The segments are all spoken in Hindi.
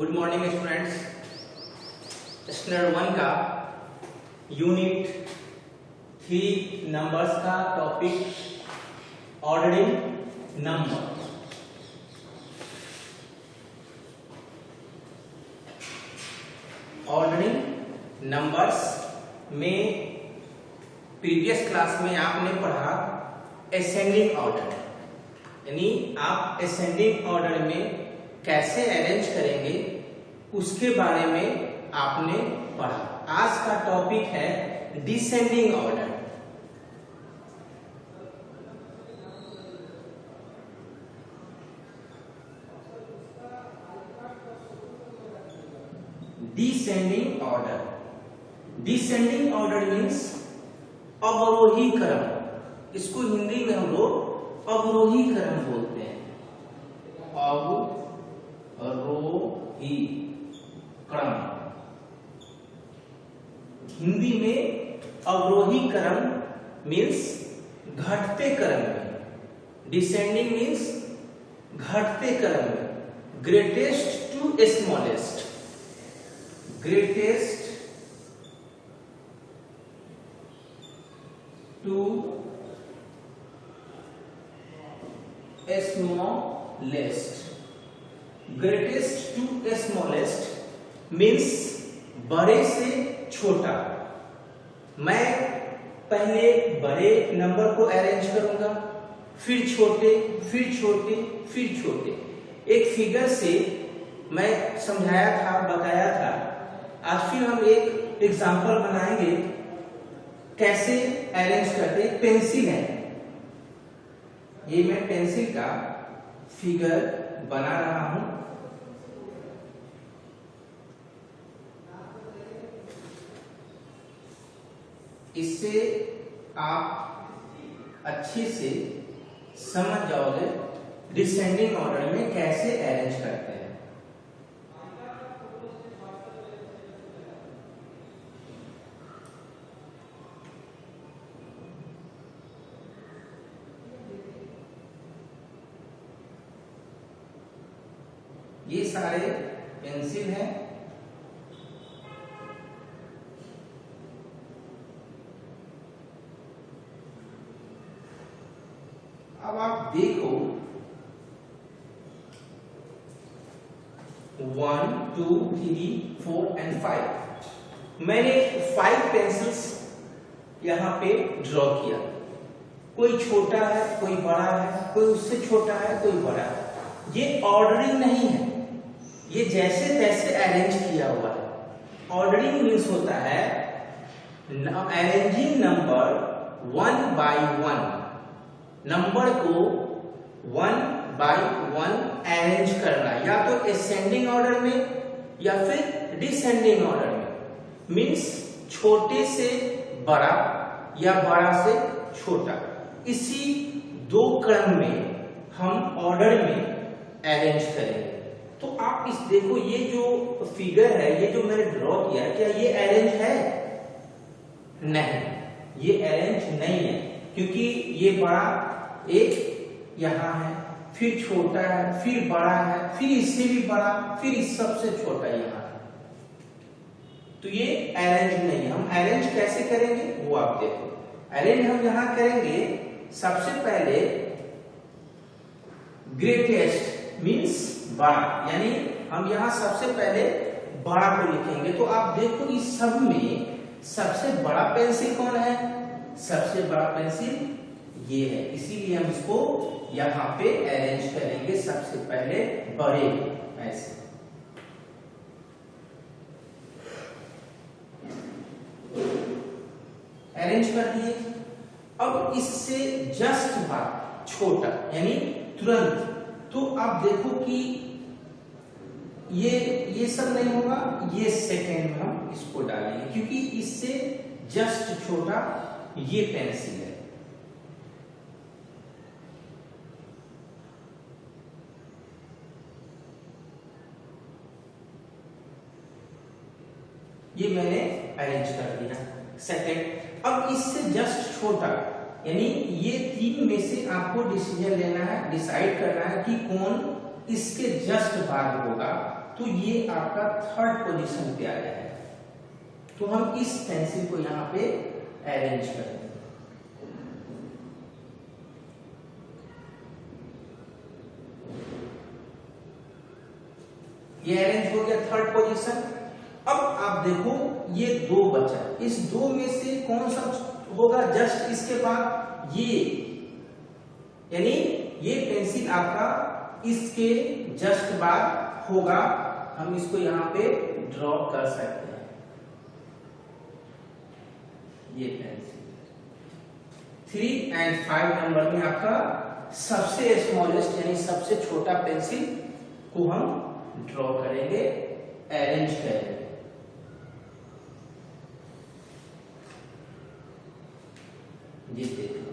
Good morning students. स्टैंडर्ड 1 का यूनिट 3 नंबर्स का topic ordering number. Ordering numbers में प्रीवियस क्लास में आपने पढ़ा असेंडिंग ऑर्डर, यानी आप असेंडिंग ऑर्डर में कैसे अरेंज करेंगे उसके बारे में आपने पढ़ा। आज का टॉपिक है descending order. Descending order, descending order means अवरोही क्रम। इसको हिंदी में हम लोग अवरोही क्रम बोलते हैं। अवरोही क्रम, हिंदी में अवरोही क्रम मीन्स घटते क्रम में। डिसेंडिंग मीन्स घटते क्रम में, greatest to smallest, greatest to smallest. Greatest to smallest means बड़े से छोटा। मैं पहले बड़े नंबर को अरेंज करूंगा, फिर छोटे, फिर छोटे, फिर छोटे। एक फिगर से मैं समझाया था, बताया था। आज फिर हम एक एग्जांपल बनाएंगे कैसे अरेंज करते। पेंसिल है, ये मैं पेंसिल का फिगर बना रहा हूं। इससे आप अच्छे से समझ जाओगे डिसेंडिंग ऑर्डर में कैसे अरेंज करते हैं। ये सारे पेंसिल हैं। अब आप देखो 1 2 3 4 एंड 5। मैंने 5 पेंसिल्स यहां पे ड्रॉ किया। कोई छोटा है, कोई बड़ा है, कोई उससे छोटा है, कोई बड़ा है। ये ऑर्डरिंग नहीं है, ये जैसे तैसे अरेंज किया हुआ है। ऑर्डरिंग मीन्स होता है अरेंजिंग नंबर 1 by 1, नंबर को 1 by 1 अरेंज करना, या तो असेंडिंग ऑर्डर में या फिर डिसेंडिंग ऑर्डर में। मीन्स छोटे से बड़ा या बड़ा से छोटा, इसी दो क्रम में हम ऑर्डर में अरेंज करेंगे। तो आप इस देखो, ये जो फिगर है, ये जो मैंने ड्रॉ किया, क्या ये अरेंज है? नहीं, ये अरेंज नहीं है, क्योंकि ये बड़ा एक यहाँ है, फिर छोटा है, फिर बड़ा है, फिर इससे भी बड़ा, फिर इस सबसे छोटा यहाँ है। तो ये अरेंज नहीं है। हम अरेंज कैसे करेंगे वो आप देखो। अरेंज हम यहां करेंगे, सबसे पहले ग्रेटेस्ट मीन्स बड़ा, यानी हम यहां सबसे पहले बड़ा को लिखेंगे। तो आप देखो इस सब में सबसे बड़ा पेंसिल कौन है? सबसे बड़ा पेंसिल ये है, इसीलिए हम इसको यहां पे अरेंज करेंगे सबसे पहले बड़े। ऐसे अरेंज कर दिए। अब इससे जस्ट बाद छोटा, यानी तुरंत। तो आप देखो कि ये सब नहीं होगा, ये सेकेंड में हम इसको डालेंगे, क्योंकि इससे जस्ट छोटा ये पेंसिल है। ये मैंने अरेंज कर दिया सेकेंड। अब इससे जस्ट छोटा, यानी ये तीन में से आपको डिसीजन लेना है, डिसाइड करना है कि कौन इसके जस्ट बाद होगा। तो ये आपका थर्ड पोजीशन पे आ जाएगा। तो हम इस पेंसिल को यहाँ पे अरेंज करते हैं। ये अरेंज हो गया थर्ड पोजीशन। अब आप देखो ये दो बचा, इस दो में से कौन सा होगा जस्ट इसके बाद ये, यानी ये पेंसिल आपका इसके जस्ट बाद होगा। हम इसको यहां पे ड्रॉ कर सकते हैं। ये पेंसिल 3 और 5 नंबर में आपका सबसे स्मॉलेस्ट यानी सबसे छोटा पेंसिल को हम ड्रॉ करेंगे, अरेंज करेंगे। ये देखो,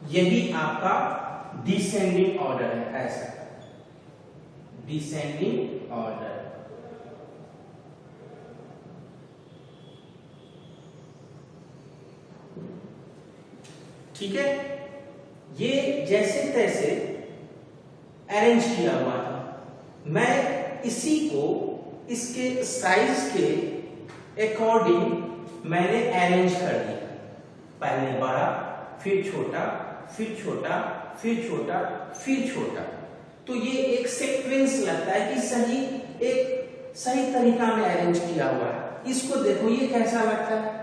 यही आपका डिसेंडिंग ऑर्डर है, ऐसा डिसेंडिंग ऑर्डर। ठीक है, ये जैसे तैसे अरेंज किया हुआ था। मैं इसी को इसके साइज के अकॉर्डिंग मैंने अरेंज कर दिया। पहले बड़ा, फिर छोटा, फिर छोटा, फिर छोटा, फिर छोटा। तो ये एक सीक्वेंस लगता है कि एक सही तरीका में अरेंज किया हुआ है। इसको देखो ये कैसा लगता है।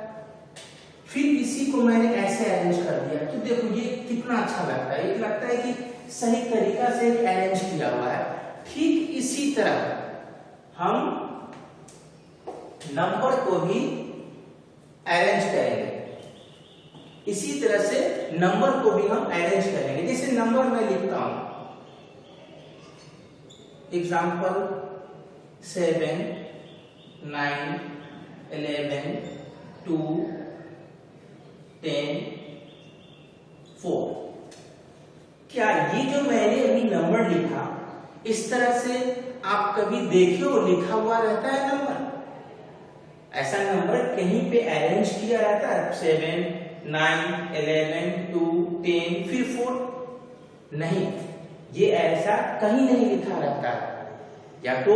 फिर इसी को मैंने ऐसे अरेंज कर दिया, तो देखो ये कितना अच्छा लगता है। ये लगता है कि सही तरीका से अरेंज किया हुआ है। ठीक इसी तरह हम नंबर को भी अरेंज करेंगे। इसी तरह से नंबर को भी हम अरेंज करेंगे। जैसे नंबर मैं लिखता हूं, एग्जाम्पल 7, 9, 11, 2, 10, 4। क्या ये जो मैंने अभी नंबर लिखा, इस तरह से आप कभी देखे हो लिखा हुआ रहता है नंबर? ऐसा नंबर कहीं पे अरेंज किया रहता है? 7, 9, 11, 2, 10 फिर 4? नहीं, ये ऐसा कहीं नहीं लिखा रहता है। या तो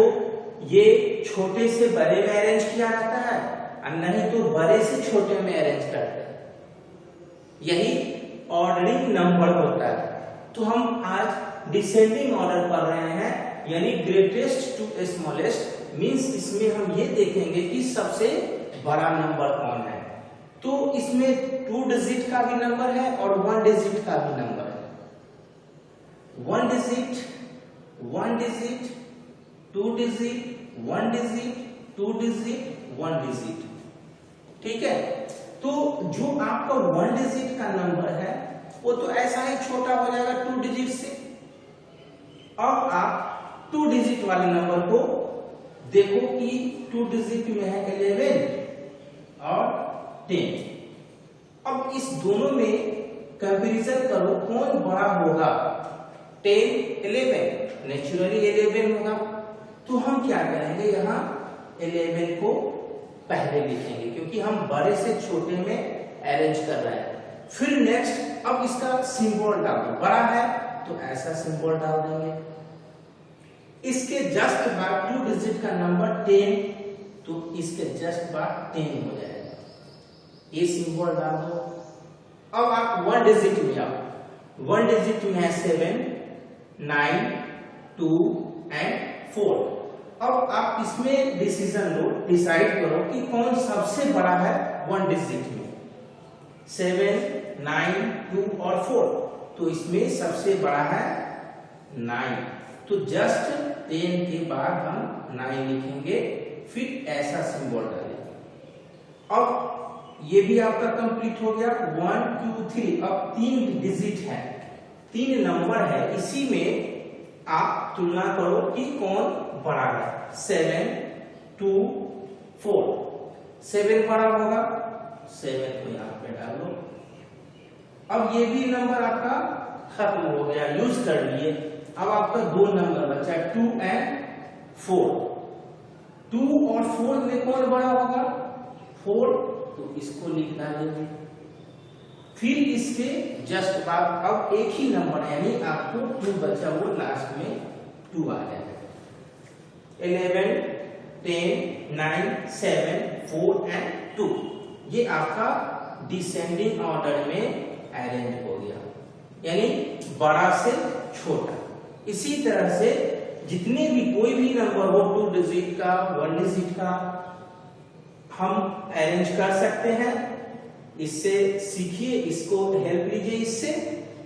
ये छोटे से बड़े में अरेंज किया रहता है, और नहीं तो बड़े से छोटे में अरेंज करते हैं। यही ऑर्डरिंग नंबर होता है। तो हम आज डिसेंडिंग ऑर्डर पढ़ रहे हैं, यानी ग्रेटेस्ट टू स्मॉलेस्ट। मींस इसमें हम ये देखेंगे कि सबसे बड़ा नंबर कौन है। तो इसमें 2 डिजिट का भी नंबर है और 1 डिजिट का भी नंबर है। 1 digit, 1 digit, 2 digit, 1 digit, 2 digit, 1 digit. ठीक है, तो जो आपका 1 डिजिट का नंबर है वो तो ऐसा ही छोटा हो जाएगा 2 डिजिट से। अब आप 2 डिजिट वाले नंबर को देखो कि 2 डिजिट में है 11 और 10। अब इस दोनों में कंपैरिजन करो, कौन बड़ा होगा? 10, 11, नेचुरली 11 होगा। तो हम क्या करेंगे, यहाँ 11 को पहले लिखेंगे, क्योंकि हम बड़े से छोटे में अरेंज कर रहे हैं। फिर नेक्स्ट, अब इसका सिंबल डाल दो। बड़ा है तो ऐसा सिंबल डाल देंगे। इसके जस्ट बाद 2 डिजिट का नंबर 10, तो इसके जस्ट बाद 10 हो जाएगा। ये सिंबल डाल दो। अब आप 1 डिजिट में आओ। 1 डिजिट में है 7, 9, 2 एंड 4। अब आप इसमें डिसीजन लो, डिसाइड करो कि कौन सबसे बड़ा है 1 डिजिट में। 7, 9, 2 और 4। तो इसमें सबसे बड़ा है 9। तो जस्ट 10 के बाद हम 9 लिखेंगे, फिर ऐसा सिंबल डालेंगे। अब ये भी आपका कंप्लीट हो गया। 1, 2, 3। अब 3 डिजिट है, 3 नंबर है। इसी में आप तुलना करो कि कौन बड़ा है। 7, 2, 4। 7 बड़ा होगा, 7 को यहाँ पे डालो। अब ये भी नंबर आपका खत्म हो गया, यूज कर लिए। अब आपका 2 नंबर बचा, 2 एंड 4। 2 और 4 में कौन बड़ा होगा? 4, तो इसको लिख डालेंगे। फिर इसके जस्ट बाद अब एक ही नंबर, यानी आपको 2 बचा, वो लास्ट में 2 आ जाएगा। 11, 10, 9, 7, 4 एंड 2। ये आपका डिसेंडिंग ऑर्डर में अरेंज हो गया, यानी बड़ा से छोटा। इसी तरह से जितने भी कोई भी नंबर हो 2 डिजिट का 1 डिजिट का हम अरेंज कर सकते हैं। इससे सीखिए, इसको हेल्प लीजिए इससे,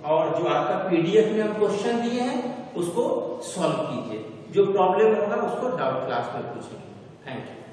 और जो आपका पीडीएफ में हम क्वेश्चन दिए हैं उसको सॉल्व कीजिए। जो प्रॉब्लम होगा उसको डाउट क्लास में पूछेंगे। Thank you.